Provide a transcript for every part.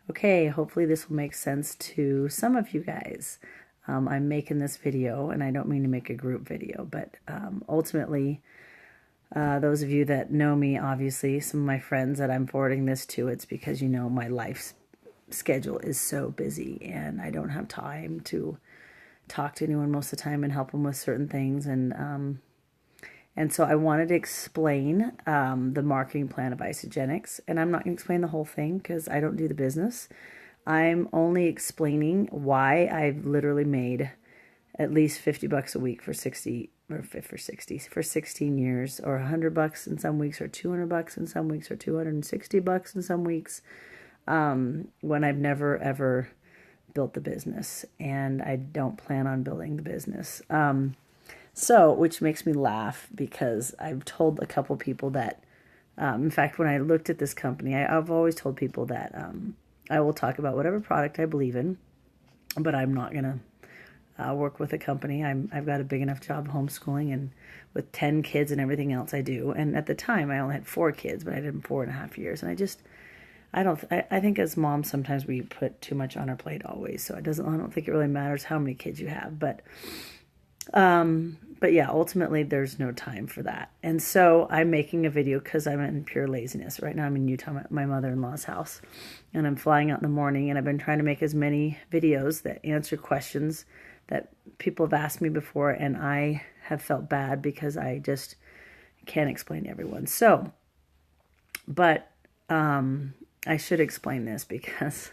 Okay, hopefully this will make sense to some of you guys. I'm making this video, and I don't mean to make a group video, but ultimately, those of you that know me, obviously, some of my friends that I'm forwarding this to, it's because you know my life schedule is so busy, and I don't have time to talk to anyone most of the time and help them with certain things, and so I wanted to explain the marketing plan of isagenix, and I'm not going to explain the whole thing because I don't do the business. I'm only explaining why I've literally made at least 50 bucks a week for 16 years, or 100 bucks in some weeks, or 200 bucks in some weeks, or 260 bucks in some weeks, when I've never ever built the business, and I don't plan on building the business. Which makes me laugh because I've told a couple people that, in fact, when I looked at this company, I've always told people that I will talk about whatever product I believe in, but I'm not going to work with a company. I've got a big enough job homeschooling and with 10 kids and everything else I do. And at the time, I only had 4 kids, but I did them 4.5 years. And I think as moms, sometimes we put too much on our plate always. So I don't think it really matters how many kids you have, but yeah, ultimately there's no time for that. And so I'm making a video because I'm in pure laziness. Right now I'm in Utah, my mother-in-law's house, and I'm flying out in the morning, and I've been trying to make as many videos that answer questions that people have asked me before, and I have felt bad because I just can't explain to everyone. But I should explain this because,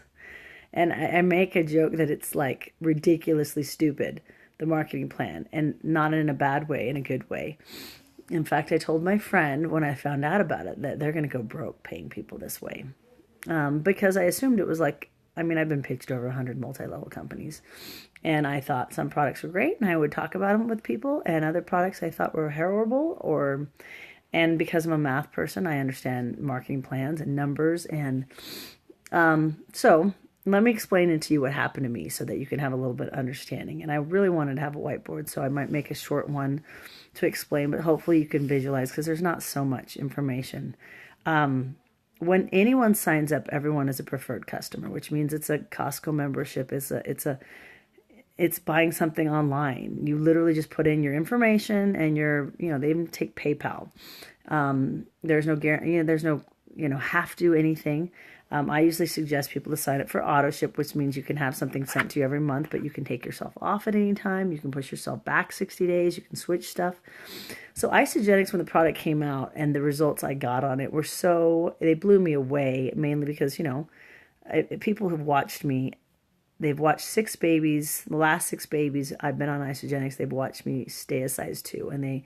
and I make a joke that it's like ridiculously stupid, the marketing plan, and not in a bad way, in a good way. In fact, I told my friend when I found out about it that they're going to go broke paying people this way, because I assumed it was like, I've been pitched over 100 multi-level companies, and I thought some products were great, and I would talk about them with people, and other products I thought were horrible, and because I'm a math person, I understand marketing plans and numbers, and so let me explain it to you what happened to me so that you can have a little bit of understanding. And I really wanted to have a whiteboard, so I might make a short one to explain, but hopefully you can visualize because there's not so much information. When anyone signs up, everyone is a preferred customer, which means it's a Costco membership. It's buying something online. You literally just put in your information and they even take PayPal. There's no guarantee, there's no, have to do anything. I usually suggest people to sign up for auto ship, which means you can have something sent to you every month, but you can take yourself off at any time. You can push yourself back 60 days. You can switch stuff. So isagenix, when the product came out and the results I got on it they blew me away, mainly because, people who've watched me, they've watched 6 babies, the last 6 babies I've been on isagenix, they've watched me stay a size 2, and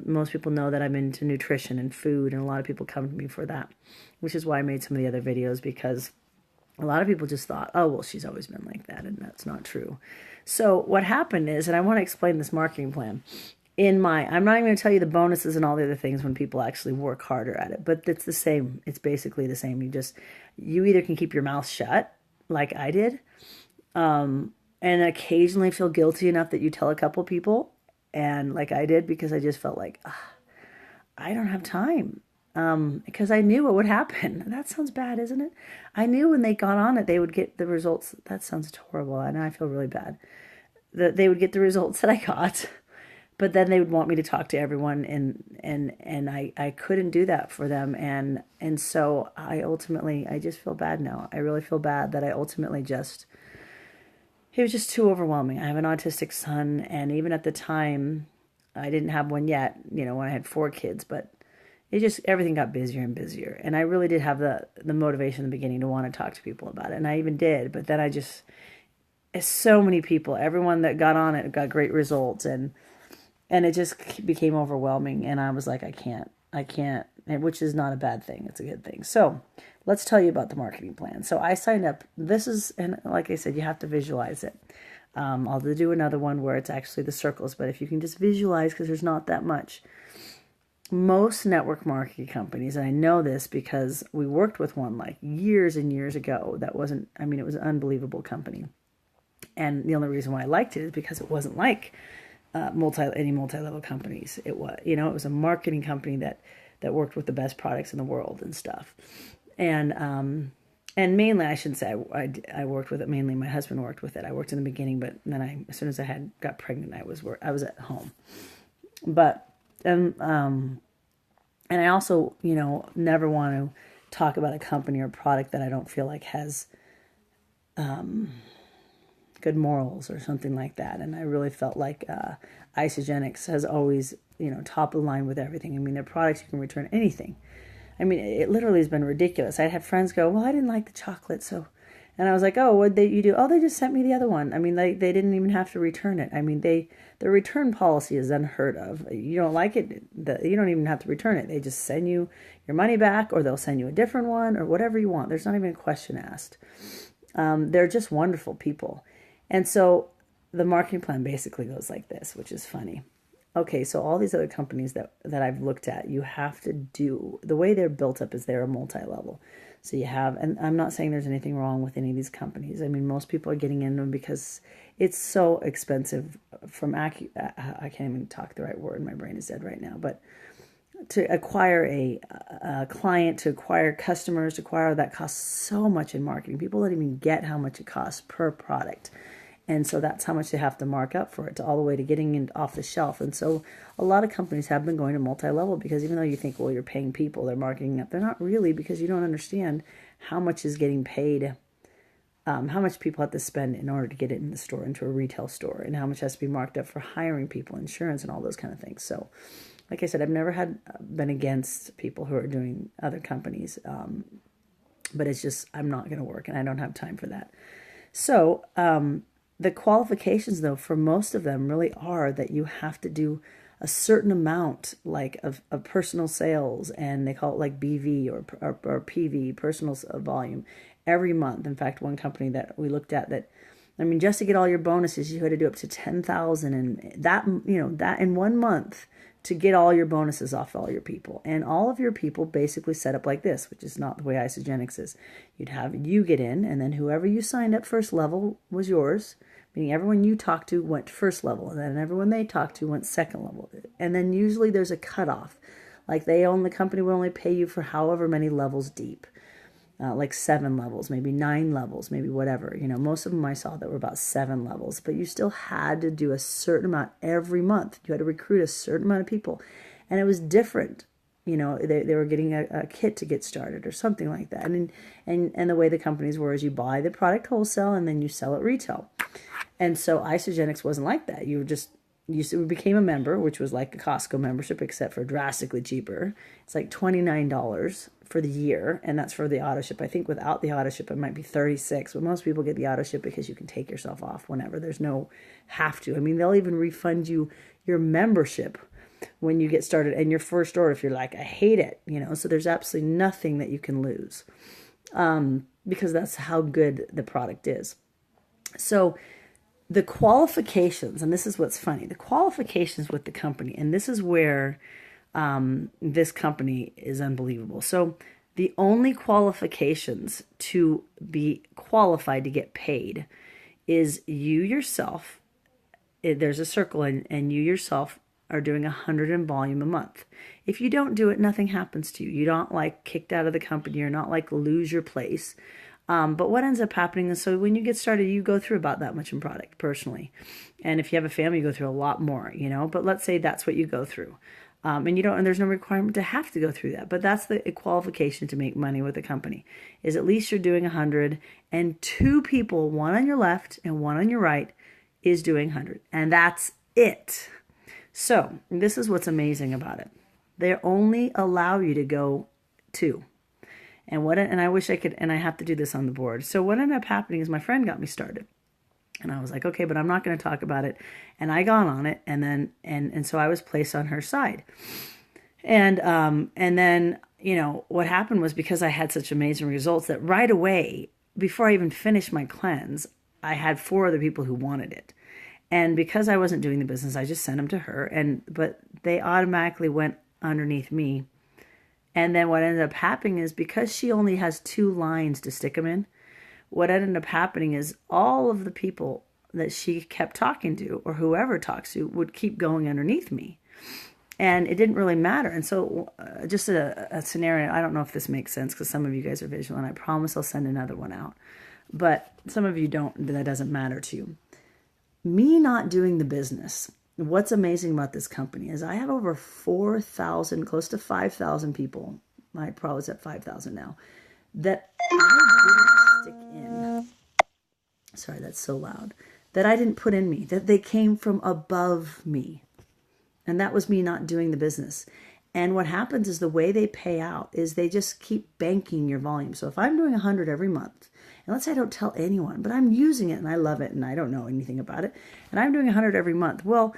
most people know that I'm into nutrition and food, and a lot of people come to me for that, which is why I made some of the other videos, because a lot of people just thought, oh, well, she's always been like that, and that's not true. So what happened is, and I want to explain this marketing plan, I'm not even going to tell you the bonuses and all the other things when people actually work harder at it, but it's the same. It's basically the same. You either can keep your mouth shut, like I did, and occasionally feel guilty enough that you tell a couple people, and like I did, because I just felt like, I don't have time. Because I knew what would happen. That sounds bad, isn't it? I knew when they got on it, they would get the results. That sounds horrible. I know, I feel really bad. That they would get the results that I got, but then they would want me to talk to everyone, and I couldn't do that for them. And so I just feel bad now. I really feel bad that it was just too overwhelming. I have an autistic son, and even at the time, I didn't have one yet, when I had 4 kids, but everything got busier and busier. And I really did have the motivation in the beginning to want to talk to people about it. And I even did, but then so many people, everyone that got on it got great results, and it just became overwhelming. And I was like, I can't, which is not a bad thing. It's a good thing. So let's tell you about the marketing plan. So I signed up. And like I said, you have to visualize it. I'll do another one where it's actually the circles, but if you can just visualize, because there's not that much. Most network marketing companies, and I know this because we worked with one like years and years ago, it was an unbelievable company. And the only reason why I liked it is because it wasn't like any multi-level companies. It was a marketing company that worked with the best products in the world and stuff. And and mainly, I shouldn't say I worked with it. Mainly, my husband worked with it. I worked in the beginning, but then as soon as I got pregnant, I was at home. But and I also, never want to talk about a company or product that I don't feel like has good morals or something like that. And I really felt like isagenix has always, top of the line with everything. I mean, their products, you can return anything. I mean, it literally has been ridiculous. I'd have friends go, well, I didn't like the chocolate, so... And I was like, oh, what did you do? Oh, they just sent me the other one. I mean, they didn't even have to return it. I mean, their return policy is unheard of. You don't like it, you don't even have to return it. They just send you your money back, or they'll send you a different one, or whatever you want. There's not even a question asked. They're just wonderful people. And so the marketing plan basically goes like this, which is funny. Okay, so all these other companies that I've looked at, you have to do, the way they're built up is they're a multi-level. So you have, and I'm not saying there's anything wrong with any of these companies. I mean, most people are getting into them because it's so expensive I can't even talk the right word. My brain is dead right now. But to acquire a client, to acquire customers, to acquire, that costs so much in marketing. People don't even get how much it costs per product. And so that's how much they have to mark up for it, to all the way to getting it off the shelf. And so a lot of companies have been going to multi-level, because even though you think, well, you're paying people, they're marking up, they're not really, because you don't understand how much is getting paid, how much people have to spend in order to get it in the store, into a retail store, and how much has to be marked up for hiring people, insurance, and all those kind of things. So, like I said, I've never been against people who are doing other companies, but it's just, I'm not going to work, and I don't have time for that. So, the qualifications, though, for most of them really are that you have to do a certain amount, like of personal sales, and they call it like BV or PV, personal volume, every month. In fact, one company that we looked at, that, I mean, just to get all your bonuses, you had to do up to 10,000, and that, that in 1 month, to get all your bonuses off all your people. And all of your people basically set up like this, which is not the way isagenix is. You'd have you get in, and then whoever you signed up first level was yours, meaning everyone you talked to went first level, and then everyone they talked to went second level. And then usually there's a cutoff. Like the company will only pay you for however many levels deep. Like 7 levels, maybe 9 levels, maybe whatever. Most of them I saw that were about 7 levels, but you still had to do a certain amount every month. You had to recruit a certain amount of people, and it was different. They were getting a kit to get started or something like that. And the way the companies were is you buy the product wholesale and then you sell it retail. And so isagenix wasn't like that. You became a member, which was like a Costco membership, except for drastically cheaper. It's like $29 for the year, and that's for the auto ship. I think without the auto ship, it might be $36. But most people get the auto ship because you can take yourself off whenever. There's no have to. I mean, they'll even refund you your membership when you get started, and your first order if you're like, I hate it. So there's absolutely nothing that you can lose, because that's how good the product is. So the qualifications, and this is what's funny, the qualifications with the company, and this is where this company is unbelievable. So the only qualifications to be qualified to get paid is you yourself, there's a circle, and you yourself are doing 100 in volume a month. If you don't do it, nothing happens to you. You don't like kicked out of the company, you're not like lose your place. But what ends up happening is, so when you get started, you go through about that much in product personally. And if you have a family, you go through a lot more, but let's say that's what you go through. And there's no requirement to have to go through that, but that's the qualification to make money with a company, is at least you're doing 100, and 2 people, one on your left and one on your right, is doing 100. And that's it. So this is what's amazing about it. They only allow you to go 2. And I wish I could, and I have to do this on the board. So what ended up happening is my friend got me started. And I was like, okay, but I'm not going to talk about it. And I got on it, and then and so I was placed on her side. And then, what happened was, because I had such amazing results, that right away, before I even finished my cleanse, I had 4 other people who wanted it. And because I wasn't doing the business, I just sent them to her, but they automatically went underneath me. And then what ended up happening is, because she only has 2 lines to stick them in, what ended up happening is all of the people that she kept talking to, or whoever talks to, would keep going underneath me. And it didn't really matter. And so just a scenario, I don't know if this makes sense because some of you guys are visual, and I promise I'll send another one out. But some of you don't, that doesn't matter to you. Me not doing the business, what's amazing about this company is I have over 4,000, close to 5,000 people. I probably was at 5,000 now, that I didn't stick in. Sorry, that's so loud. That I didn't put in me, that they came from above me. And that was me not doing the business. And what happens is the way they pay out is they just keep banking your volume. So if I'm doing 100 every month, and let's say I don't tell anyone, but I'm using it and I love it and I don't know anything about it, and I'm doing 100 every month. Well,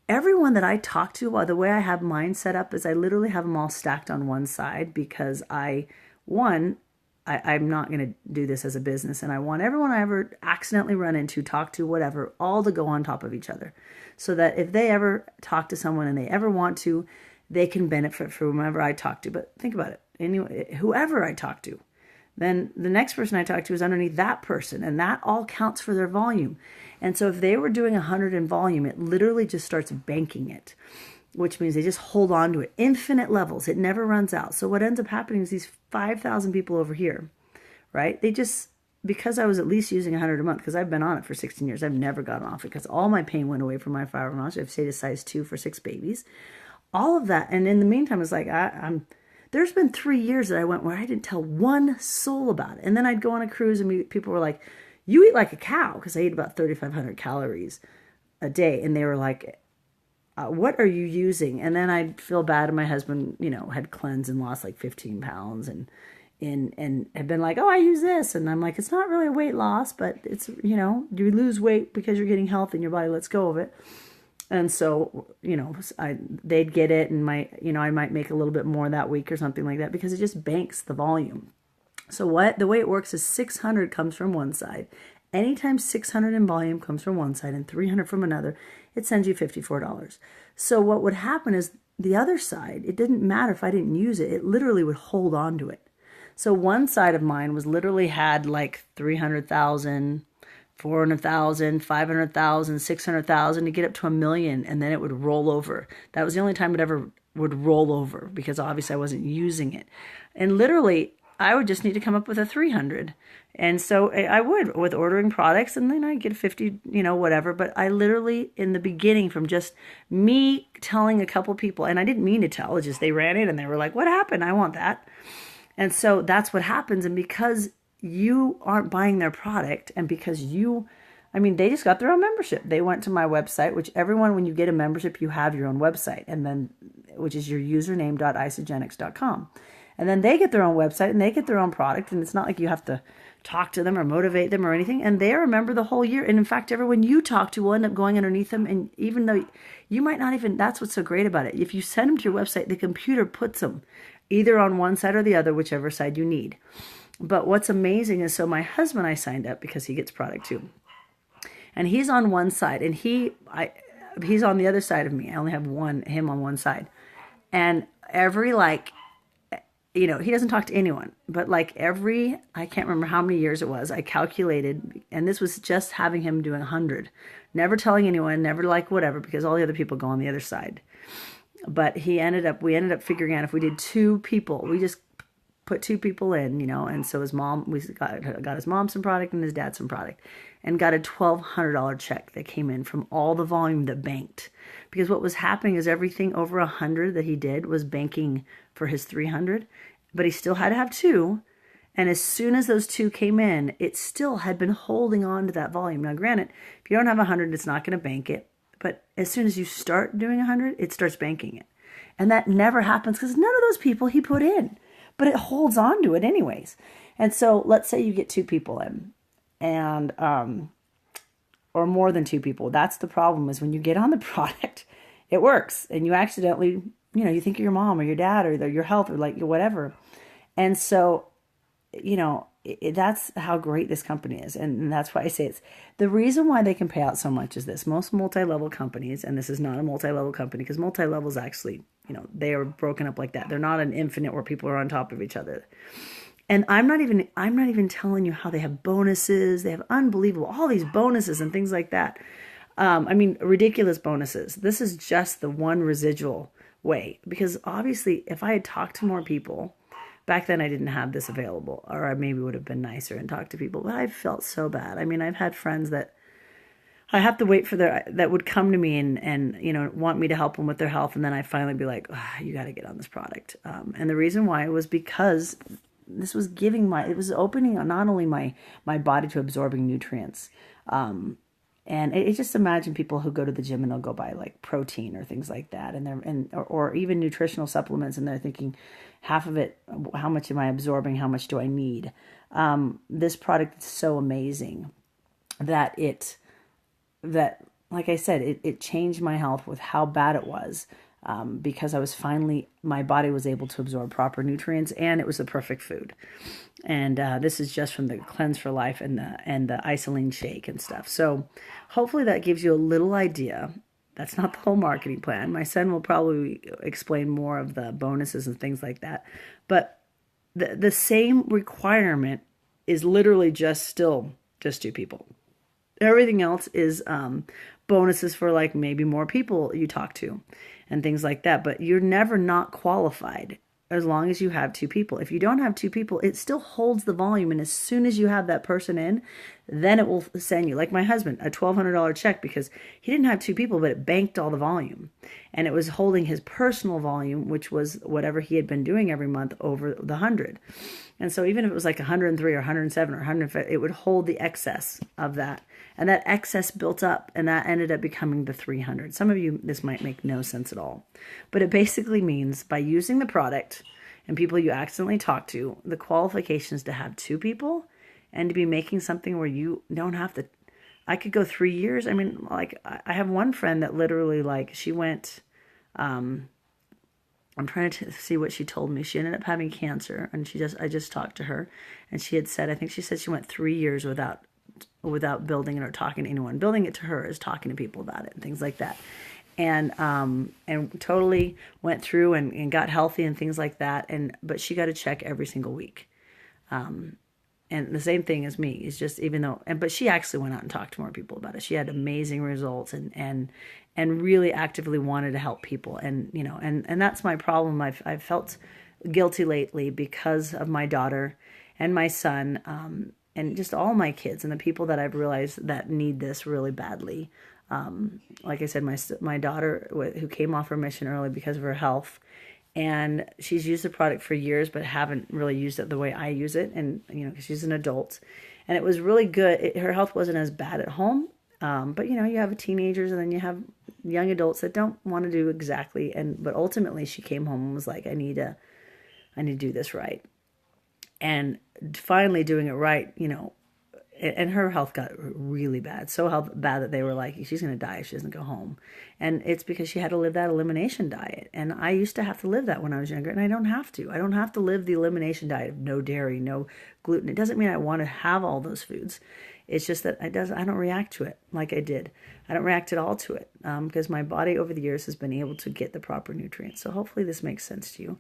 everyone that I talk to, well, the way I have mine set up is I literally have them all stacked on one side because I'm not going to do this as a business, and I want everyone I ever accidentally run into, talk to, whatever, all to go on top of each other, so that if they ever talk to someone and they ever want to, they can benefit from whomever I talk to. But think about it. Anyway, whoever I talk to, then the next person I talk to is underneath that person, and that all counts for their volume. And so if they were doing 100 in volume, it literally just starts banking it, which means they just hold on to it. Infinite levels. It never runs out. So what ends up happening is these 5,000 people over here, right? They just, because I was at least using 100 a month, because I've been on it for 16 years, I've never gotten off it because all my pain went away from my fibromyalgia. I've stayed a size 2 for 6 babies. All of that. And in the meantime, it's like, there's been 3 years that I went where I didn't tell one soul about it. And then I'd go on a cruise and people were like, you eat like a cow, because I eat about 3,500 calories a day. And they were like, what are you using? And then I'd feel bad. And my husband, had cleansed and lost like 15 pounds and had been like, oh, I use this. And I'm like, it's not really a weight loss, but it's, you lose weight because you're getting healthy and your body lets go of it. And so, they'd get it, and I might make a little bit more that week or something like that because it just banks the volume. So the way it works is 600 comes from one side. Anytime 600 in volume comes from one side and 300 from another, it sends you $54. So what would happen is the other side, it didn't matter if I didn't use it, it literally would hold on to it. So one side of mine was literally had like 300,000, 400,000, 500,000, 600,000 to get up to 1 million, and then it would roll over. That was the only time it ever would roll over because obviously I wasn't using it. And literally, I would just need to come up with a 300. And so I would with ordering products, and then I'd get 50, whatever. But I literally, in the beginning, from just me telling a couple people, and I didn't mean to tell, it's just they ran in and they were like, what happened? I want that. And so that's what happens. And because you aren't buying their product, and because they just got their own membership. They went to my website, which everyone, when you get a membership, you have your own website, and then, which is your username.isagenix.com. And then they get their own website and they get their own product. And it's not like you have to talk to them or motivate them or anything. And they're a member the whole year. And in fact, everyone you talk to will end up going underneath them. And even though you might not even, that's what's so great about it. If you send them to your website, the computer puts them either on one side or the other, whichever side you need. But what's amazing is, so my husband, I signed up because he gets product too. And he's on one side, and he's on the other side of me. I only have him on one side. And every he doesn't talk to anyone, but I can't remember how many years it was, I calculated, and this was just having him doing 100, never telling anyone, never whatever, because all the other people go on the other side. But we ended up figuring out if we did 2 people, we just put 2 people in, and so his mom, we got his mom some product and his dad some product, and got a $1,200 check that came in from all the volume that banked. Because what was happening is everything over 100 that he did was banking for his 300, but he still had to have 2. And as soon as those 2 came in, it still had been holding on to that volume. Now, granted, if you don't have 100, it's not going to bank it. But as soon as you start doing 100, it starts banking it. And that never happens because none of those people he put in. But it holds on to it anyways. And so let's say you get 2 people in, and or more than 2 people. That's the problem, is when you get on the product, it works. And you accidentally, you think of your mom or your dad or your health or whatever. And so, that's how great this company is. And that's why I say it's the reason why they can pay out so much is this. Most multi-level companies, and this is not a multi-level company, because multi-level is actually, they are broken up like that. They're not an infinite where people are on top of each other. And I'm not even telling you how they have bonuses. They have unbelievable, all these bonuses and things like that. Ridiculous bonuses. This is just the one residual way. Because obviously, if I had talked to more people, back then I didn't have this available, or I maybe would have been nicer and talked to people, but I felt so bad. I mean, I've had friends that I have to wait for that would come to me and want me to help them with their health, and then I finally be like, oh, you got to get on this product. And the reason why was because this was it was opening not only my body to absorbing nutrients, and it just imagine people who go to the gym and they'll go buy like protein or things like that, or even nutritional supplements, and they're thinking half of it, how much am I absorbing? How much do I need? This product is so amazing that like I said, it changed my health with how bad it was, because I was my body was able to absorb proper nutrients, and it was the perfect food. And this is just from the Cleanse for Life and the Isoline shake and stuff. So hopefully that gives you a little idea. That's not the whole marketing plan. My son will probably explain more of the bonuses and things like that. But the same requirement is literally just 2 people. Everything else is bonuses for like maybe more people you talk to and things like that. But you're never not qualified as long as you have 2 people. If you don't have 2 people, it still holds the volume. And as soon as you have that person in, then it will send you, like my husband, a $1,200 check because he didn't have 2 people, but it banked all the volume. And it was holding his personal volume, which was whatever he had been doing every month over the 100. And so even if it was like 103 or 107 or 105, it would hold the excess of that. And that excess built up, and that ended up becoming the 300. Some of you, this might make no sense at all. But it basically means by using the product and people you accidentally talk to, the qualifications to have 2 people and to be making something where you don't have to. I could go 3 years. I mean, like, I have one friend that literally, like, she went, I'm trying to see what she told me. She ended up having cancer, and I just talked to her, and she had said, I think she said she went 3 years without building it or talking to anyone. Building it to her is talking to people about it and things like that. And totally went through and got healthy and things like that. But she got a check every single week. And the same thing as me is just, but she actually went out and talked to more people about it. She had amazing results and really actively wanted to help people. And that's my problem. I've felt guilty lately because of my daughter and my son, and just all my kids and the people that I've realized that need this really badly. Like I said, my daughter, who came off remission early because of her health, and she's used the product for years, but haven't really used it the way I use it. And, because she's an adult, and it was really good. Her health wasn't as bad at home. But you have teenagers, and then you have young adults that don't want to do exactly. But ultimately she came home and was like, I need to do this right. And finally doing it right, and her health got really bad. So bad that they were like, she's going to die if she doesn't go home. And it's because she had to live that elimination diet. And I used to have to live that when I was younger, and I don't have to. I don't have to live the elimination diet of no dairy, no gluten. It doesn't mean I want to have all those foods. It's just that I don't react to it like I did. I don't react at all to it because my body over the years has been able to get the proper nutrients. So hopefully this makes sense to you.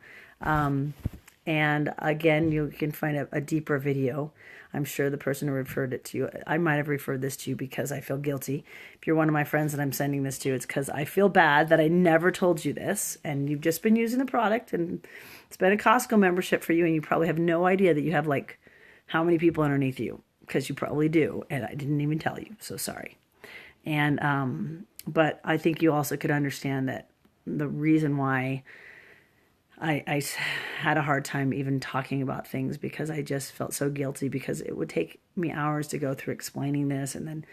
And again, you can find a deeper video. I'm sure the person who referred it to you, I might have referred this to you because I feel guilty. If you're one of my friends that I'm sending this to, it's because I feel bad that I never told you this, and you've just been using the product, and it's been a Costco membership for you, and you probably have no idea that you have like how many people underneath you, because you probably do, and I didn't even tell you, so sorry. And but I think you also could understand that the reason why I had a hard time even talking about things, because I just felt so guilty, because it would take me hours to go through explaining this and then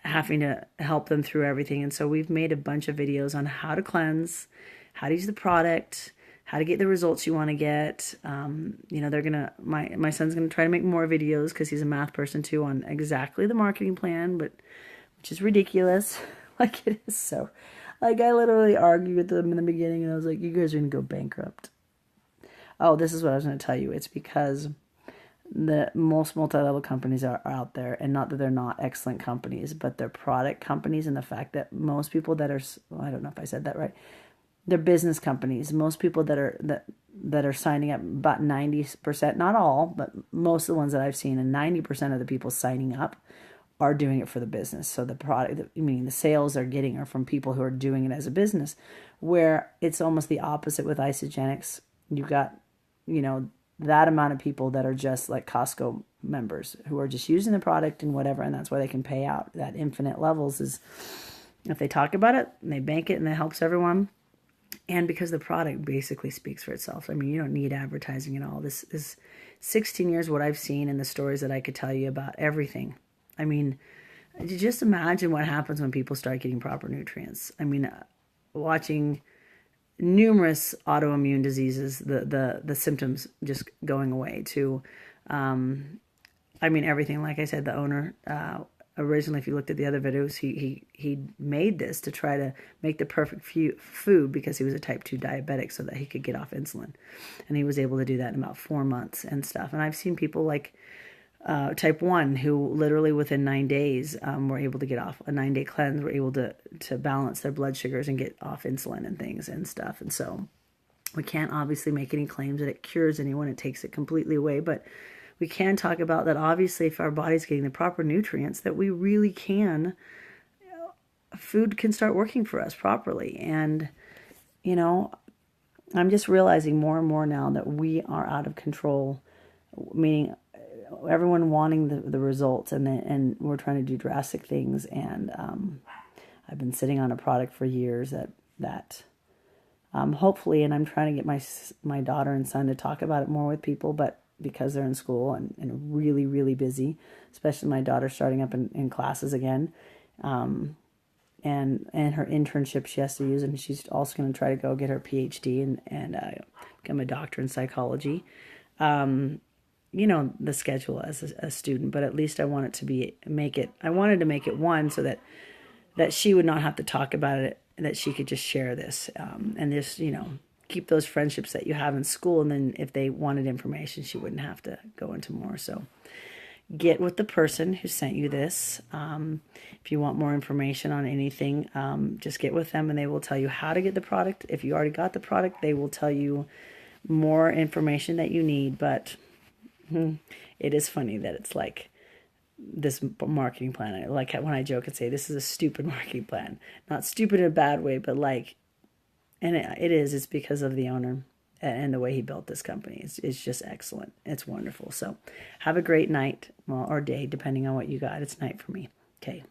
having to help them through everything. And so we've made a bunch of videos on how to cleanse, how to use the product, how to get the results you want to get. My son's gonna try to make more videos because he's a math person too, on exactly the marketing plan, which is ridiculous. Like, it is so. Like, I literally argued with them in the beginning, and I was like, you guys are going to go bankrupt. Oh, this is what I was going to tell you. It's because the most multi-level companies are out there, and not that they're not excellent companies, but they're product companies, and the fact that most people that are, well, I don't know if I said that right, they're business companies. Most people that are signing up, about 90%, not all, but most of the ones that I've seen, and 90% of the people signing up are doing it for the business. So the product, meaning the sales they're getting are from people who are doing it as a business, where it's almost the opposite with isagenix. You've got, that amount of people that are just like Costco members who are just using the product and whatever, and that's why they can pay out that infinite levels. Is if they talk about it and they bank it and it helps everyone, and because the product basically speaks for itself. I mean, you don't need advertising at all. This is 16 years what I've seen and the stories that I could tell you about everything. I mean, just imagine what happens when people start getting proper nutrients. I mean, watching numerous autoimmune diseases, the symptoms just going away to, everything. Like I said, the owner, originally, if you looked at the other videos, he made this to try to make the perfect food because he was a type 2 diabetic so that he could get off insulin. And he was able to do that in about 4 months and stuff. And I've seen people like type 1 who literally within 9 days were able to get off a 9-day cleanse, were able to balance their blood sugars and get off insulin and things and stuff. And so we can't obviously make any claims that it cures anyone. It takes it completely away. But we can talk about that obviously if our body's getting the proper nutrients, that we really can, food can start working for us properly. And, I'm just realizing more and more now that we are out of control, meaning everyone wanting the results, and we're trying to do drastic things. And I've been sitting on a product for years that hopefully, and I'm trying to get my daughter and son to talk about it more with people, but because they're in school and really, really busy, especially my daughter starting up in classes again, and her internship she has to use, and she's also going to try to go get her PhD and become a doctor in psychology. The schedule as a student, but at least I wanted to make it one so that she would not have to talk about it, that she could just share this, and just, keep those friendships that you have in school. And then if they wanted information, she wouldn't have to go into more. So get with the person who sent you this. If you want more information on anything, just get with them and they will tell you how to get the product. If you already got the product, they will tell you more information that you need. But it is funny that it's like this marketing plan. Like when I joke and say, this is a stupid marketing plan. Not stupid in a bad way, but like, and it is. It's because of the owner and the way he built this company. It's just excellent. It's wonderful. So have a great night, or day, depending on what you got. It's night for me. Okay.